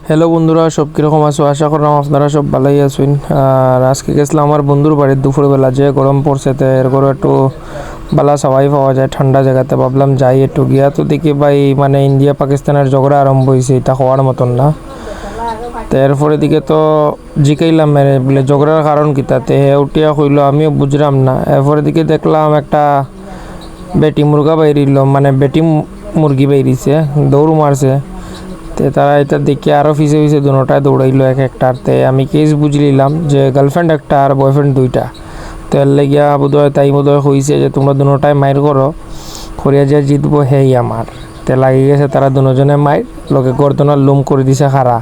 Hello বন্ধুরা, সব কীরকম আছো? আশা করলাম আপনারা সব ভালোই আছেন। আর আজকে গেছিলাম আমার বন্ধুর বাড়ির দুপুরবেলা, যে গরম পড়ছে তো এর করে একটু বালা সবাই পাওয়া যায় ঠান্ডা জায়গাতে। ভাবলাম যাই একটু গিয়া, তো দেখি ভাই মানে ইন্ডিয়া পাকিস্তানের ঝগড়া আরম্ভ হয়েছে, এটা হওয়ার মতন না। তো এরপরে দিকে তো জিকাইলাম মেরে বলে ঝগড়ার কারণ কী, তাতে হে উঠিয়া হইল আমিও বুঝলাম না। এরপরে দিকে দেখলাম একটা বেটি মুরগা বাইরিল, মানে বেটি মুরগি বাইরিছে, দৌড় মারছে। তে তারা এটা দেখে আরও পিছে পিছে দুটায় দৌড়াইলো এক একটার। তে আমি কেস বুঝলিলাম যে গার্লফ্রেন্ড একটা আর বয়ফ্রেন্ড দুইটা। তো এর লেগিয়া বোধহয় তাই বোধহয় হয়েছে যে তোমরা দুটায় মাইর করো, করিয়া যে জিতবো হেই আমার। তে লাগি গেছে তারা দুজনে মাইর, লোকে গর্দনার লুম করে দিছে খাড়া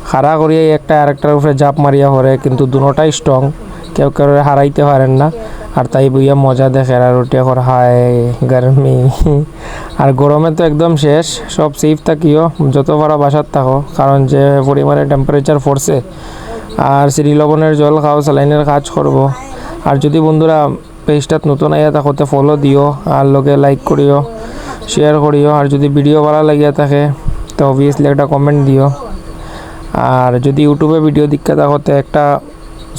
খাড়া করিয়া একটা আরেকটার উপরে জাপ মারিয়া পড়ে, কিন্তু দুটাই স্ট্রং, কেউ কেউ হারাইতে পারেন না। আর তাই বইয়া মজা দেখে আর রুটিয়া কর হায় গরমি। আর গরমে তো একদম শেষ। সব সেফ থাকিও, যত পারা বাসার থাকো, কারণ যে পরিমাণে টেম্পারেচার পড়ছে। আর সিরি লবণের জল খাও, স্যালাইনের কাজ করবো। আর যদি বন্ধুরা পেজটাত নতুন আইয়া থাকোতে ফলো দিও, আর লগে লাইক করিও, শেয়ার করিও। আর যদি ভিডিও ভালো লাগিয়া থাকে তো অবভিয়াসলি একটা কমেন্ট দিও। আর যদি ইউটিউবে ভিডিও দীক্ষা থাকোতে একটা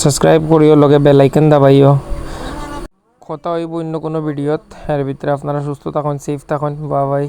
সাবস্ক্রাইব করিও, লগে বেল আইকন দাবাইও। কথা হইব অন্য কোনো ভিডিওত। এর ভিতরে আপনারা সুস্থ থাকুন, সেফ থাকুন, বাই বাই।